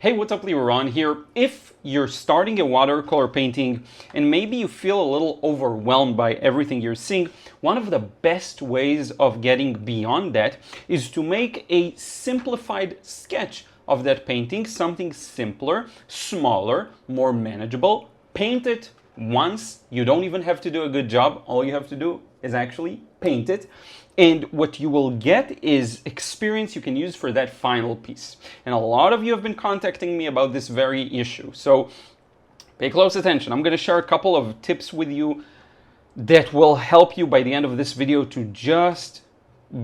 Hey, what's up, Liron here. If you're starting a watercolor painting and maybe you feel a little overwhelmed by everything you're seeing, one of the best ways of getting beyond that is to make a simplified sketch of that painting, something simpler, smaller, more manageable. Paint it once. You don't even have to do a good job. All you have to do is actually paint it. And what you will get is experience you can use for that final piece. And a lot of you have been contacting me about this very issue. So pay close attention. I'm going to share a couple of tips with you that will help you by the end of this video to just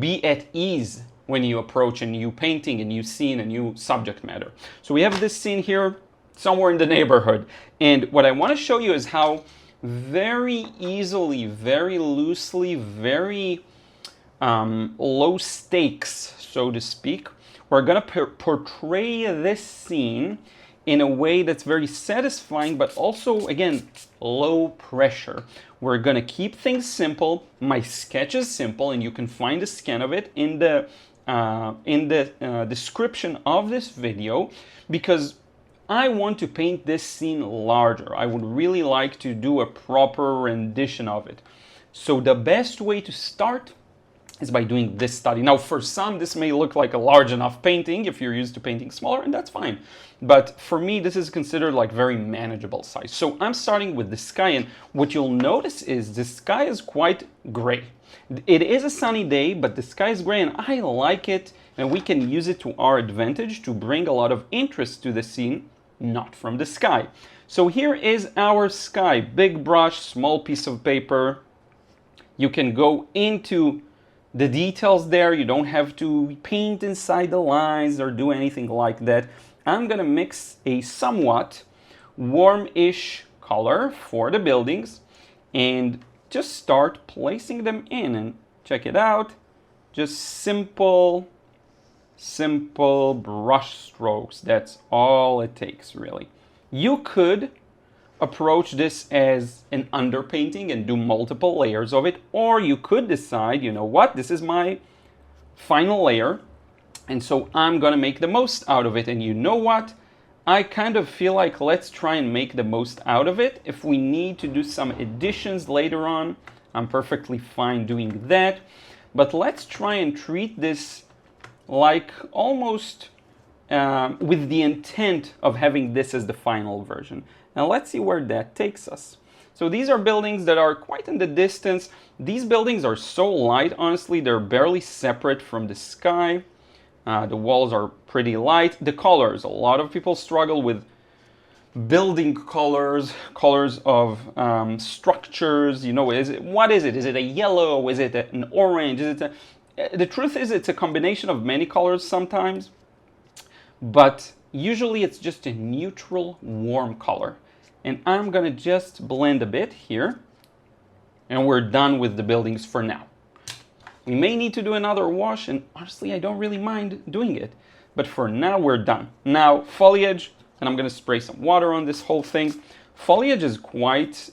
be at ease when you approach a new painting, a new scene, a new subject matter. So we have this scene here somewhere in the neighborhood. And what I want to show you is how very easily, very loosely, very low stakes, so to speak, we're going to portray this scene in a way that's very satisfying, but also, again, low pressure. We're going to keep things simple. My sketch is simple, and you can find a scan of it in the description of this video, because I want to paint this scene larger. I would really like to do a proper rendition of it. So the best way to start is by doing this study. Now, for some, this may look like a large enough painting if you're used to painting smaller, and that's fine. But for me, this is considered like very manageable size. So I'm starting with the sky, and what you'll notice is the sky is quite gray. It is a sunny day, but the sky is gray, and I like it, and we can use it to our advantage to bring a lot of interest to the scene, not from the sky. So here is our sky. Big brush, small piece of paper. You can go into the details there. You don't have to paint inside the lines or do anything like that. I'm gonna mix a somewhat warm-ish color for the buildings and just start placing them in, and check it out. Just simple brush strokes. That's all it takes, really. You could approach this as an underpainting and do multiple layers of it, or you could decide, you know what, this is my final layer, and so I'm gonna make the most out of it. And you know what, I kind of feel like let's try and make the most out of it. If we need to do some additions later on, I'm perfectly fine doing that, but let's try and treat this like almost with the intent of having this as the final version. Now let's see where that takes us. So these are buildings that are quite in the distance. These buildings are so light, honestly, they're barely separate from the sky. The walls are pretty light. The colors, a lot of people struggle with building colors of structures. You know, what is it? Is it a yellow? Is it an orange? The truth is it's a combination of many colors sometimes, but usually it's just a neutral, warm color. And I'm gonna just blend a bit here, and we're done with the buildings for now. We may need to do another wash, and honestly, I don't really mind doing it. But for now, we're done. Now, foliage, and I'm gonna spray some water on this whole thing. Foliage is quite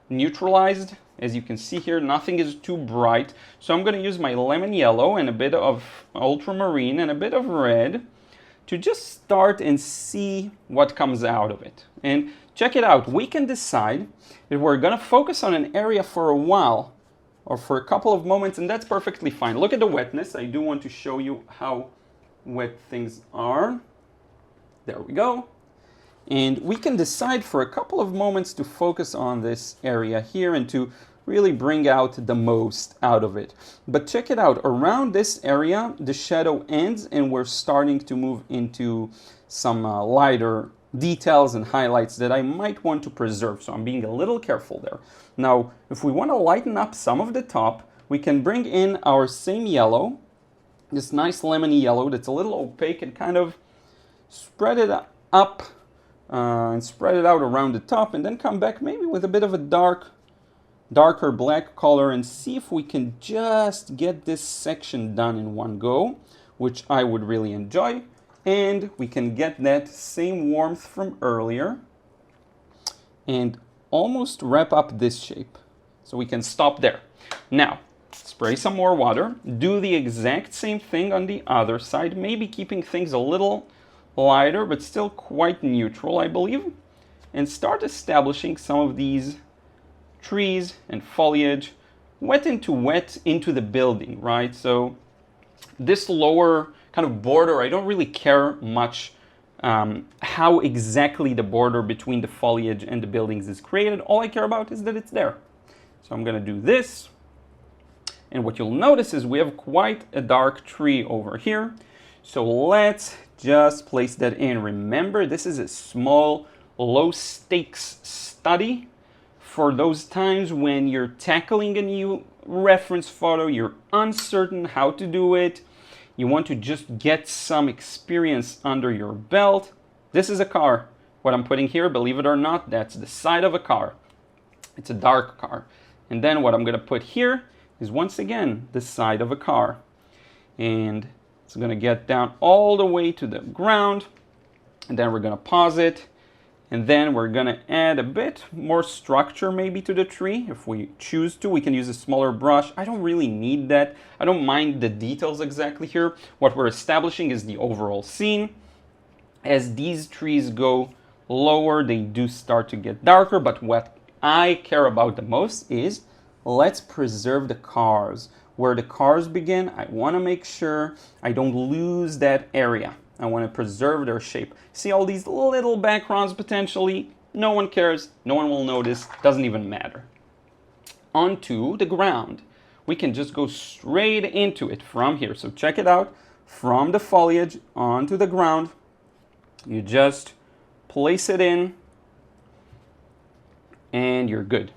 neutralized. As you can see here, nothing is too bright. So I'm gonna use my lemon yellow and a bit of ultramarine and a bit of red to just start and see what comes out of it. And check it out. We can decide that we're gonna focus on an area for a while or for a couple of moments, and that's perfectly fine. Look at the wetness. I do want to show you how wet things are. There we go. And we can decide for a couple of moments to focus on this area here and to really bring out the most out of it. But check it out, around this area, the shadow ends and we're starting to move into some lighter details and highlights that I might want to preserve. So I'm being a little careful there. Now, if we want to lighten up some of the top, we can bring in our same yellow, this nice lemony yellow that's a little opaque, and kind of spread it up and spread it out around the top, and then come back maybe with a bit of a darker black color and see if we can just get this section done in one go, which I would really enjoy. And we can get that same warmth from earlier and almost wrap up this shape. So we can stop there. Now, spray some more water, do the exact same thing on the other side, maybe keeping things a little lighter, but still quite neutral, I believe, and start establishing some of these trees and foliage wet into the building, right? So this lower kind of border, I don't really care much how exactly the border between the foliage and the buildings is created. All I care about is that it's there. So I'm gonna do this. And what you'll notice is we have quite a dark tree over here. So let's just place that in. Remember, this is a small, low stakes study for those times when you're tackling a new reference photo, you're uncertain how to do it, you want to just get some experience under your belt. This is a car. What I'm putting here, believe it or not, that's the side of a car. It's a dark car. And then what I'm gonna put here is once again the side of a car. And it's gonna get down all the way to the ground. And then we're gonna pause it. And then we're gonna add a bit more structure maybe to the tree. If we choose to, we can use a smaller brush. I don't really need that. I don't mind the details exactly here. What we're establishing is the overall scene. As these trees go lower, they do start to get darker, but what I care about the most is let's preserve the cars. Where the cars begin, I wanna make sure I don't lose that area. I want to preserve their shape. See all these little backgrounds potentially? No one cares, no one will notice, doesn't even matter. Onto the ground. We can just go straight into it from here. So check it out, from the foliage onto the ground. You just place it in and you're good.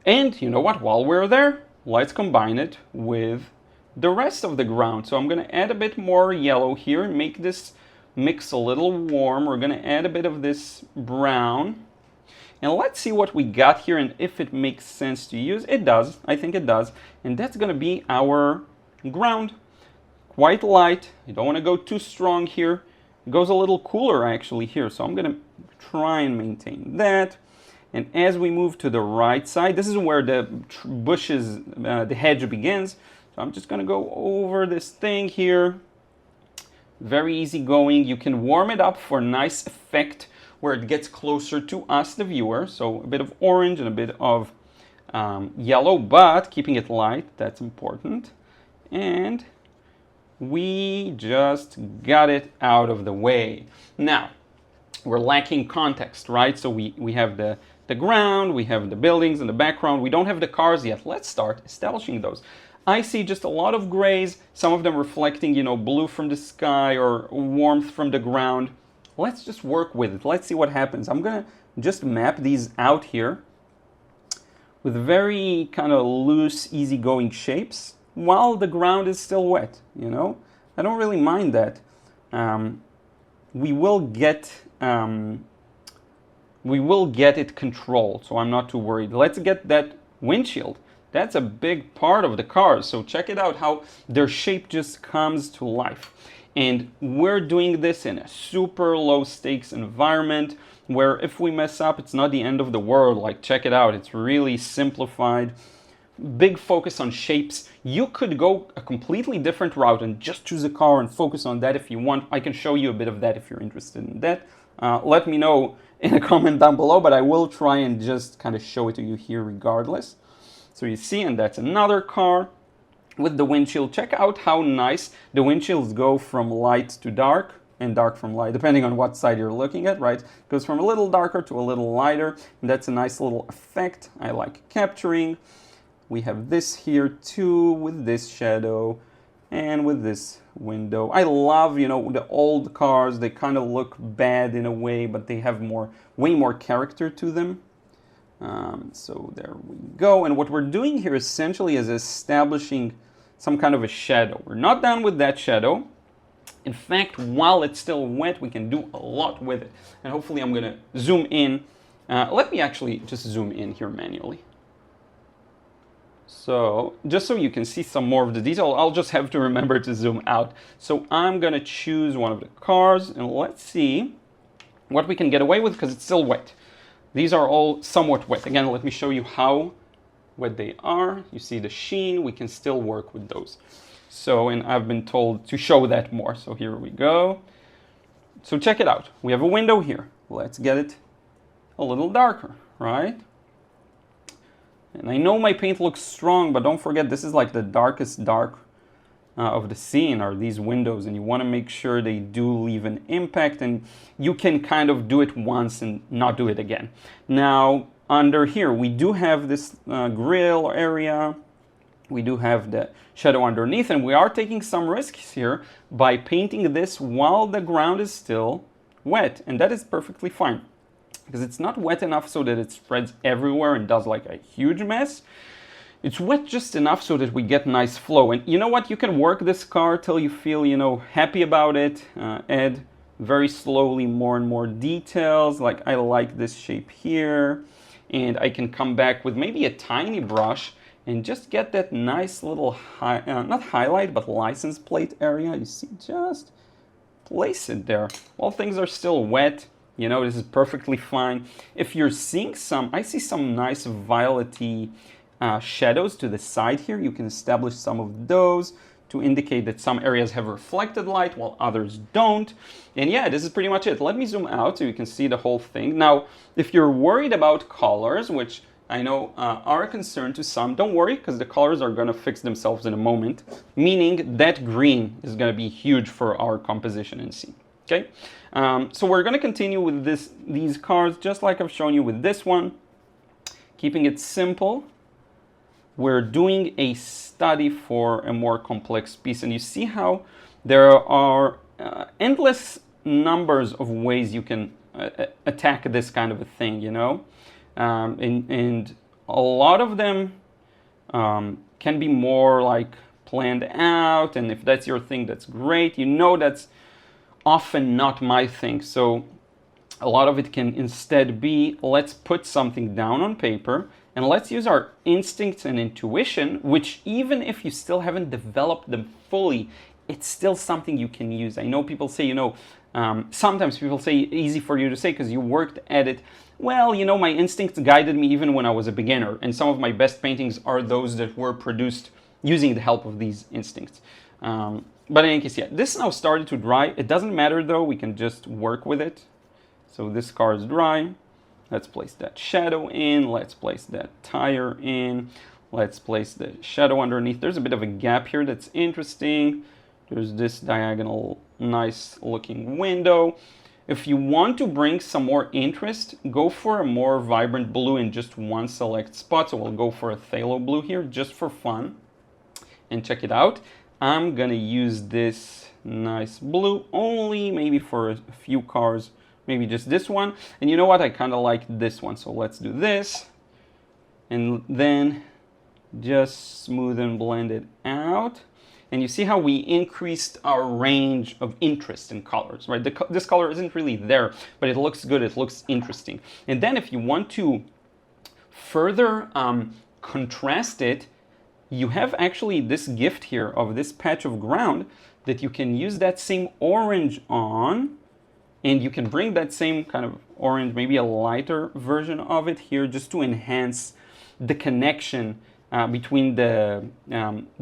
And you know what, while we're there, let's combine it with the rest of the ground. So I'm going to add a bit more yellow here and make this mix a little warm. We're going to add a bit of this brown. And let's see what we got here and if it makes sense to use. It does. I think it does. And that's going to be our ground. Quite light. You don't want to go too strong here. It goes a little cooler actually here. So I'm going to try and maintain that. And as we move to the right side, this is where the bushes, the hedge begins. So I'm just going to go over this thing here. Very easy going. You can warm it up for a nice effect where it gets closer to us, the viewer. So a bit of orange and a bit of yellow, but keeping it light, that's important. And we just got it out of the way. Now, we're lacking context, right? So we have the ground, we have the buildings in the background. We don't have the cars yet. Let's start establishing those. I see just a lot of grays, some of them reflecting, you know, blue from the sky or warmth from the ground. Let's just work with it. Let's see what happens. I'm gonna just map these out here with very kind of loose, easygoing shapes while the ground is still wet, you know? I don't really mind that. We will get it controlled, so I'm not too worried. Let's get that windshield. That's a big part of the cars. So check it out how their shape just comes to life. And we're doing this in a super low stakes environment where if we mess up, it's not the end of the world. Like, check it out. It's really simplified. Big focus on shapes. You could go a completely different route and just choose a car and focus on that if you want. I can show you a bit of that if you're interested in that. Let me know in a comment down below, but I will try and just kind of show it to you here regardless. So you see, and that's another car with the windshield. Check out how nice the windshields go from light to dark and dark from light, depending on what side you're looking at, right? It goes from a little darker to a little lighter, and that's a nice little effect I like capturing. We have this here too with this shadow and with this window. I love, you know, the old cars. They kind of look bad in a way, but they have way more character to them. So there we go. And what we're doing here essentially is establishing some kind of a shadow. We're not done with that shadow. In fact, while it's still wet, we can do a lot with it. And hopefully I'm going to zoom in. Let me actually just zoom in here manually. So just so you can see some more of the detail, I'll just have to remember to zoom out. So I'm going to choose one of the cars and let's see what we can get away with because it's still wet. These are all somewhat wet. Again, let me show you how wet they are. You see the sheen, we can still work with those. So, and I've been told to show that more. So here we go. So check it out. We have a window here. Let's get it a little darker, right? And I know my paint looks strong, but don't forget this is like the darkest dark of the scene are these windows, and you want to make sure they do leave an impact, and you can kind of do it once and not do it again. Now under here we do have this grill area, we do have the shadow underneath, and we are taking some risks here by painting this while the ground is still wet, and that is perfectly fine because it's not wet enough so that it spreads everywhere and does like a huge mess. It's wet just enough so that we get nice flow. And you know what? You can work this car till you feel, you know, happy about it. Add very slowly more and more details. Like I like this shape here. And I can come back with maybe a tiny brush and just get that nice little, not highlight, but license plate area. You see, just place it there. While things are still wet, you know, this is perfectly fine. If you're seeing some, I see some nice violet-y shadows to the side here. You can establish some of those to indicate that some areas have reflected light while others don't. And yeah, this is pretty much it. Let me zoom out so you can see the whole thing. Now, if you're worried about colors, which I know are a concern to some, don't worry, because the colors are going to fix themselves in a moment, meaning that green is going to be huge for our composition in scene. Okay, so we're going to continue with these cars just like I've shown you with this one, keeping it simple. We're doing a study for a more complex piece, and you see how there are endless numbers of ways you can attack this kind of a thing, you know, and a lot of them can be more like planned out, and if that's your thing, that's great. You know, that's often not my thing, so a lot of it can instead be, let's put something down on paper and let's use our instincts and intuition, which even if you still haven't developed them fully, it's still something you can use. I know people say, you know, sometimes people say easy for you to say because you worked at it. Well, you know, my instincts guided me even when I was a beginner, and some of my best paintings are those that were produced using the help of these instincts. But in any case, yeah, this now started to dry. It doesn't matter though, we can just work with it. So this car is dry. Let's place that shadow in. Let's place that tire in. Let's place the shadow underneath. There's a bit of a gap here that's interesting. There's this diagonal, nice looking window. If you want to bring some more interest, go for a more vibrant blue in just one select spot. So we'll go for a phthalo blue here just for fun. And check it out. I'm gonna use this nice blue only maybe for a few cars. Maybe just this one. And you know what? I kind of like this one. So let's do this. And then just smooth and blend it out. And you see how we increased our range of interest in colors, right? This color isn't really there, but it looks good. It looks interesting. And then if you want to further contrast it, you have actually this gift here of this patch of ground that you can use that same orange on. And you can bring that same kind of orange, maybe a lighter version of it here, just to enhance the connection between the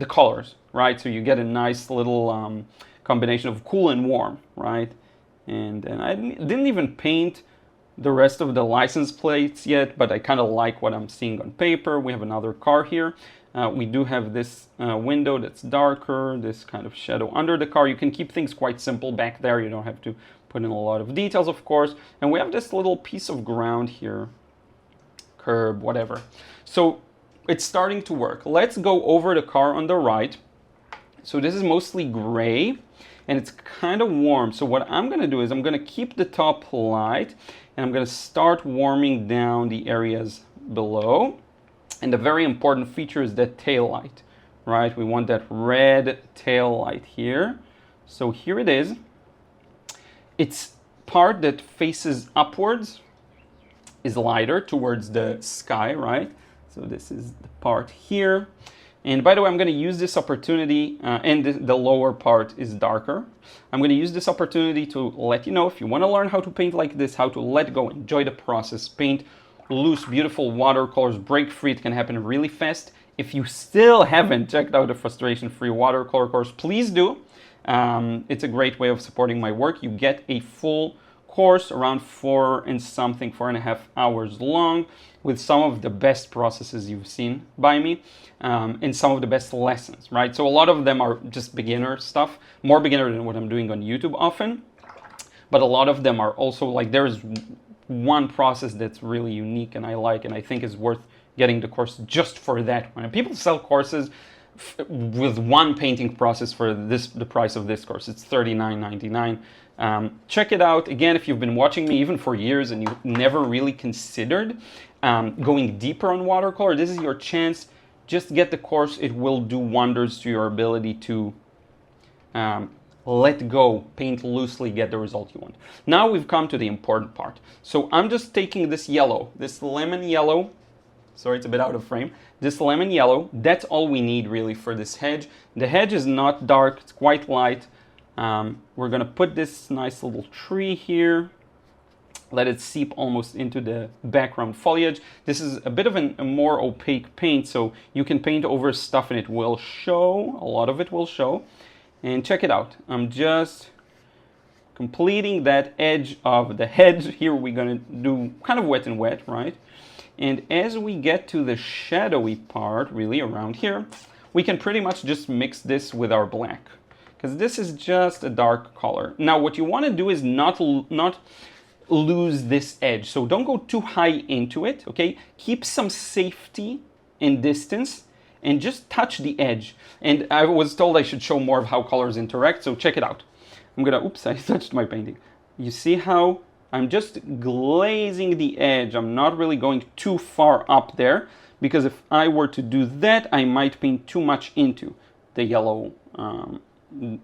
colors, right? So you get a nice little combination of cool and warm, right? And I didn't even paint the rest of the license plates yet, but I kind of like what I'm seeing on paper. We have another car here. We do have this window that's darker, this kind of shadow under the car. You can keep things quite simple back there. You don't have to put in a lot of details, of course. And we have this little piece of ground here, curb, whatever. So it's starting to work. Let's go over the car on the right. So this is mostly gray and it's kind of warm. So what I'm gonna do is I'm gonna keep the top light and I'm gonna start warming down the areas below. And the very important feature is that tail light, right? We want that red tail light here. So here it is. Its part that faces upwards is lighter towards the sky, right? So this is the part here. And by the way, I'm going to use this opportunity, and the lower part is darker. I'm going to use this opportunity to let you know, if you want to learn how to paint like this, how to let go, enjoy the process, paint loose, beautiful watercolors, break free. It can happen really fast. If you still haven't checked out the frustration-free watercolor course, please do. It's a great way of supporting my work. You get a full course around 4.5 hours long with some of the best processes you've seen by me, and some of the best lessons, right? So a lot of them are just beginner stuff, more beginner than what I'm doing on YouTube often, but a lot of them are also like, there's one process that's really unique and I like, and I think is worth getting the course just for that one. And people sell courses with one painting process for the price of this course. It's $39.99. Check it out. Again, if you've been watching me even for years and you never really considered going deeper on watercolor, this is your chance. Just get the course. It will do wonders to your ability to let go, paint loosely, get the result you want. Now we've come to the important part. So I'm just taking this yellow, this lemon yellow. Sorry, it's a bit out of frame. This lemon yellow, that's all we need really for this hedge. The hedge is not dark, it's quite light. We're gonna put this nice little tree here, let it seep almost into the background foliage. This is a bit of a more opaque paint, so you can paint over stuff and it will show, a lot of it will show. And check it out, I'm just completing that edge of the hedge. Here we're gonna do kind of wet and wet, right? And as we get to the shadowy part, really around here, we can pretty much just mix this with our black, because this is just a dark color. Now what you want to do is not lose this edge, so don't go too high into it, okay? Keep some safety and distance and just touch the edge. And I was told I should show more of how colors interact, so check it out. I'm gonna, oops, I touched my painting. You see how I'm just glazing the edge. I'm not really going too far up there, because if I were to do that, I might paint too much into the yellow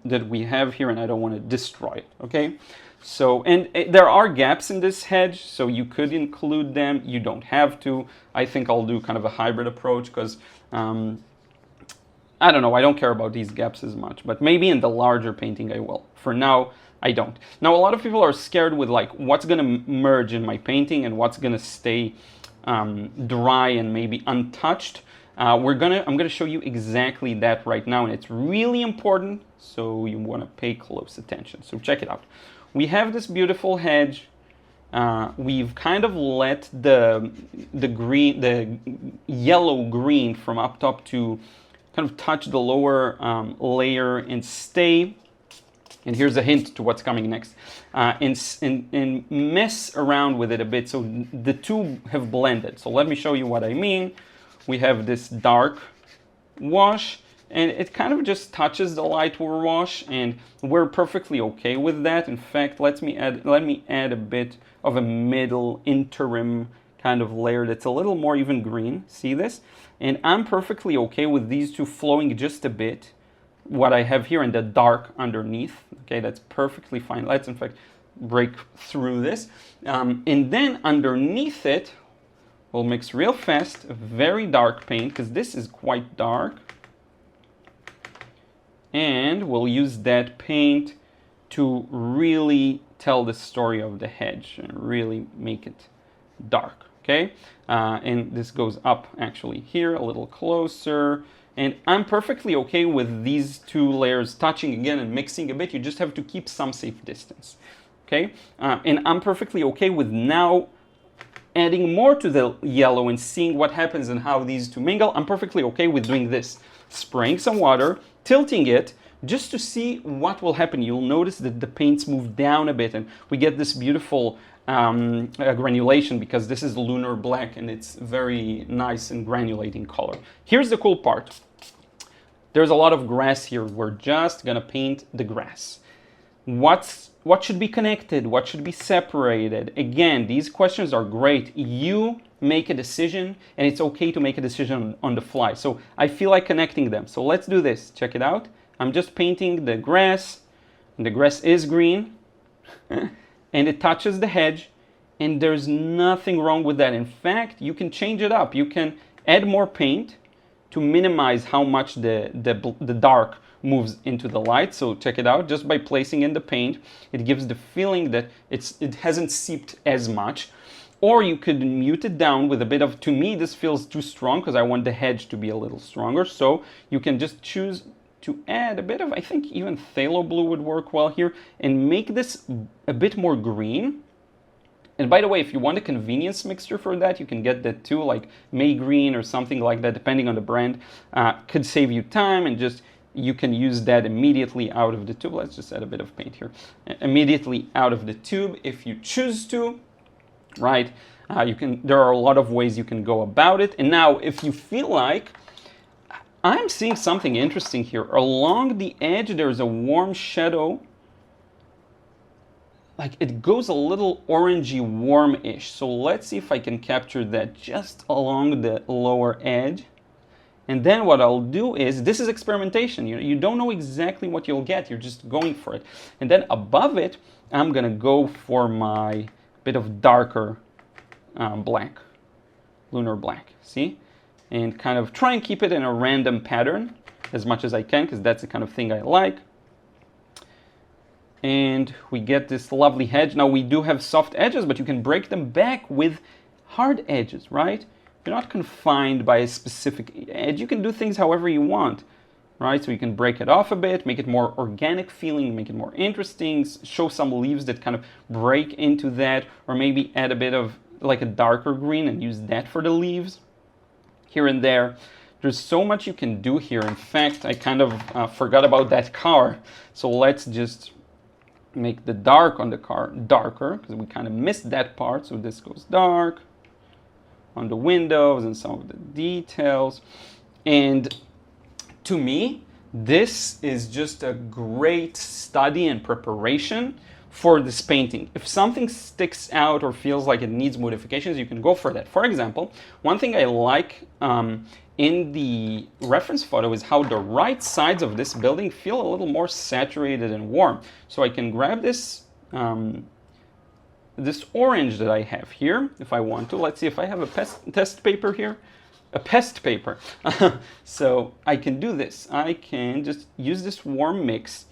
that we have here, and I don't want to destroy it, okay? So, and there are gaps in this hedge, so you could include them. You don't have to. I think I'll do kind of a hybrid approach, because I don't know, I don't care about these gaps as much, but maybe in the larger painting I will. For now, I don't. Now, a lot of people are scared with like what's gonna merge in my painting and what's gonna stay dry and maybe untouched. I'm gonna show you exactly that right now, and it's really important, so you wanna pay close attention. So check it out. We have this beautiful hedge. We've kind of let the yellow green from up top to kind of touch the lower layer and stay. And here's a hint to what's coming next. And mess around with it a bit so the two have blended. So let me show you what I mean. We have this dark wash, and it kind of just touches the lighter wash, and we're perfectly okay with that. In fact, let me add a bit of a middle interim kind of layer that's a little more even green. See this? And I'm perfectly okay with these two flowing just a bit. What I have here in the dark underneath, okay, that's perfectly fine. Let's in fact break through this, and then underneath it we'll mix real fast a very dark paint, because this is quite dark, and we'll use that paint to really tell the story of the hedge and really make it dark, okay? And this goes up actually here a little closer. And I'm perfectly okay with these two layers touching again and mixing a bit. You just have to keep some safe distance, okay? And I'm perfectly okay with now adding more to the yellow and seeing what happens and how these two mingle. I'm perfectly okay with doing this. Spraying some water, tilting it, just to see what will happen. You'll notice that the paints move down a bit and we get this beautiful granulation, because this is lunar black and it's very nice and granulating color. Here's the cool part. There's a lot of grass here. We're just gonna paint the grass. What should be connected? What should be separated? Again, these questions are great. You make a decision, and it's okay to make a decision on the fly. So I feel like connecting them. So let's do this. Check it out. I'm just painting the grass, and the grass is green. And it touches the hedge, and there's nothing wrong with that. In fact, you can change it up. You can add more paint to minimize how much the dark moves into the light. So check it out. Just by placing in the paint, it gives the feeling that it hasn't seeped as much. Or you could mute it down with a bit of, to me this feels too strong because I want the hedge to be a little stronger. So you can just choose to add a bit of, I think even phthalo blue would work well here, and make this a bit more green. And by the way, if you want a convenience mixture for that, you can get that too, like May Green or something like that, depending on the brand. Could save you time, and just you can use that immediately out of the tube. Let's just add a bit of paint here. Immediately out of the tube if you choose to, right? There are a lot of ways you can go about it. And now if you feel like, I'm seeing something interesting here. Along the edge, there's a warm shadow. Like it goes a little orangey warm-ish. So let's see if I can capture that just along the lower edge. And then what I'll do is, this is experimentation. You don't know exactly what you'll get. You're just going for it. And then above it, I'm going to go for my bit of darker black, lunar black. See? And kind of try and keep it in a random pattern as much as I can, because that's the kind of thing I like. And we get this lovely edge. Now we do have soft edges, but you can break them back with hard edges, right? You're not confined by a specific edge. You can do things however you want, right? So you can break it off a bit, make it more organic feeling, make it more interesting, show some leaves that kind of break into that, or maybe add a bit of like a darker green and use that for the leaves here and there. There's so much you can do here. In fact, I kind of forgot about that car. So let's just make the dark on the car darker, because we kind of missed that part. So this goes dark on the windows and some of the details. And to me, this is just a great study and preparation for this painting. If something sticks out or feels like it needs modifications, you can go for that. For example, one thing I like in the reference photo is how the right sides of this building feel a little more saturated and warm. So I can grab this this orange that I have here, if I want to. Let's see if I have a test paper here. A pest paper. So I can do this. I can just use this warm mix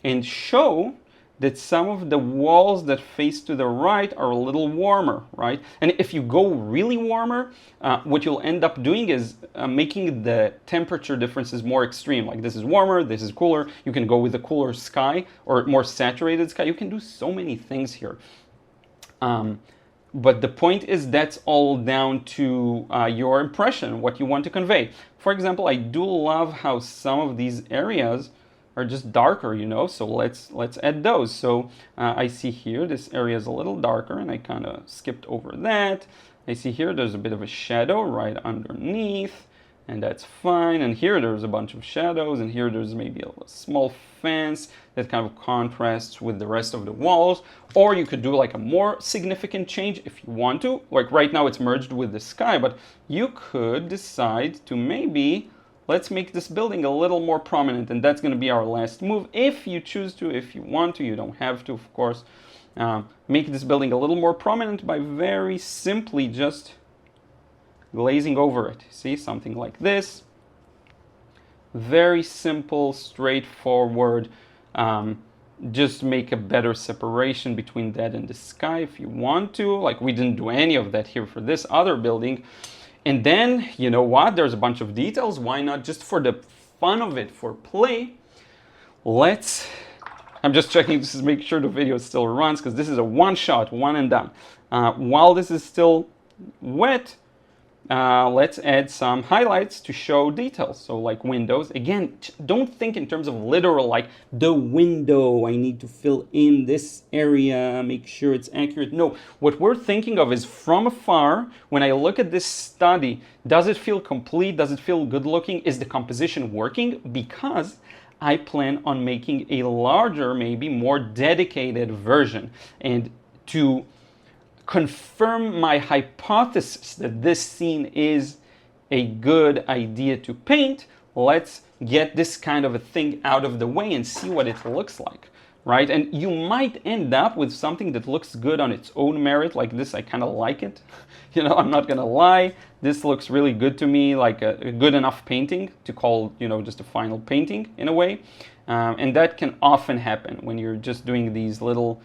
and show that some of the walls that face to the right are a little warmer, right? And if you go really warmer, what you'll end up doing is making the temperature differences more extreme. Like this is warmer, this is cooler. You can go with a cooler sky or more saturated sky. You can do so many things here. But the point is, that's all down to your impression, what you want to convey. For example, I do love how some of these areas are just darker, you know, so let's add those. So I see here this area is a little darker, and I kind of skipped over that. I see here there's a bit of a shadow right underneath, and that's fine. And here there's a bunch of shadows, and here there's maybe a small fence that kind of contrasts with the rest of the walls. Or you could do like a more significant change if you want to. Like right now it's merged with the sky, but you could decide to maybe, let's make this building a little more prominent, and that's going to be our last move. If you choose to, if you want to, you don't have to, of course. Make this building a little more prominent by very simply just glazing over it. See, something like this. Very simple, straightforward. Just make a better separation between that and the sky if you want to. Like we didn't do any of that here for this other building. And then, you know what? There's a bunch of details. Why not, just for the fun of it, for play, I'm just checking to make sure the video still runs, because this is a one shot, one and done. While this is still wet, let's add some highlights to show details. So like windows. Again, don't think in terms of literal, like the window, I need to fill in this area, make sure it's accurate. No, what we're thinking of is from afar, when I look at this study, does it feel complete? Does it feel good looking? Is the composition working? Because I plan on making a larger, maybe more dedicated version. And to confirm my hypothesis that this scene is a good idea to paint, let's get this kind of a thing out of the way and see what it looks like, right? And you might end up with something that looks good on its own merit, like this. I kind of like it. You know, I'm not gonna lie. This looks really good to me, like a good enough painting to call, you know, just a final painting in a way. And that can often happen when you're just doing these little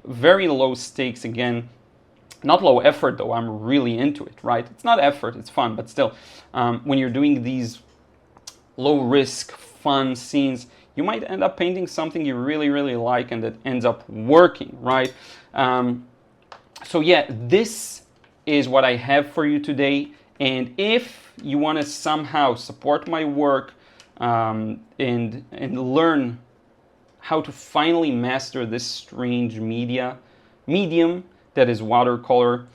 very low stakes, again, not low effort though, I'm really into it, right? It's not effort, it's fun, but still, when you're doing these low risk, fun scenes, you might end up painting something you really, really like and that ends up working, right? So yeah, this is what I have for you today. And if you want to somehow support my work and learn how to finally master this strange medium that is watercolor,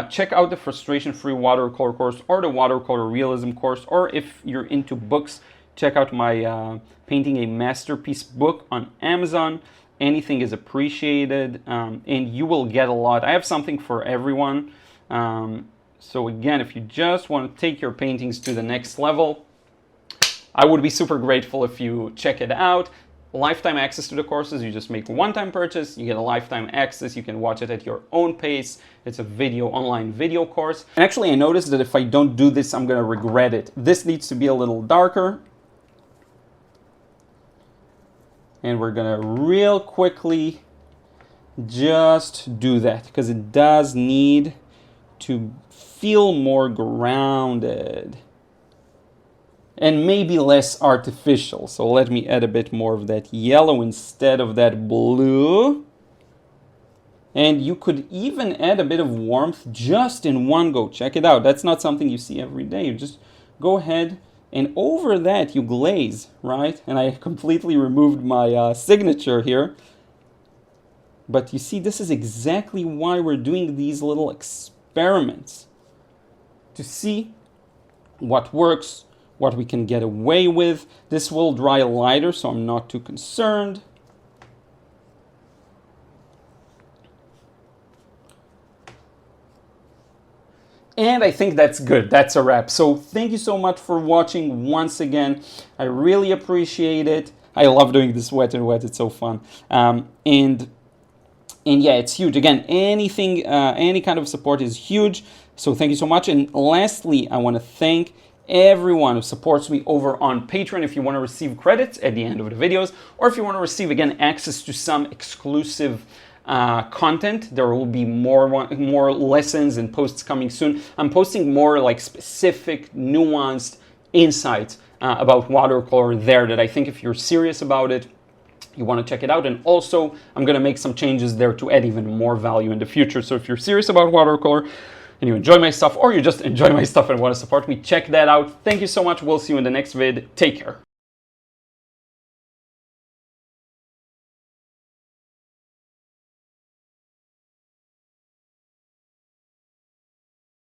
check out the frustration-free watercolor course or the watercolor realism course, or if you're into books, check out my Painting a Masterpiece book on Amazon. Anything is appreciated, and you will get a lot. I have something for everyone. So again, if you just want to take your paintings to the next level, I would be super grateful if you check it out. Lifetime access to the courses. You just make a one-time purchase, you get a lifetime access, you can watch it at your own pace. It's a online video course. And actually I noticed that if I don't do this, I'm gonna regret it. This needs to be a little darker. And we're gonna real quickly just do that because it does need to feel more grounded and maybe less artificial. So let me add a bit more of that yellow instead of that blue. And you could even add a bit of warmth just in one go. Check it out. That's not something you see every day. You just go ahead and over that you glaze, right? And I completely removed my signature here. But you see, this is exactly why we're doing these little experiments. To see what works, what we can get away with. This will dry lighter, so I'm not too concerned. And I think that's good. That's a wrap. So thank you so much for watching once again. I really appreciate it. I love doing this wet and wet. It's so fun. And yeah, it's huge. Again, anything, any kind of support is huge. So thank you so much. And lastly, I want to thank everyone who supports me over on Patreon. If you want to receive credits at the end of the videos, or if you want to receive, again, access to some exclusive content, there will be more lessons and posts coming soon. I'm posting more like specific, nuanced insights about watercolor there that I think if you're serious about it, you want to check it out. And also, I'm going to make some changes there to add even more value in the future. So if you're serious about watercolor and you enjoy my stuff, or you just enjoy my stuff and want to support me, check that out. Thank you so much. We'll see you in the next vid. Take care.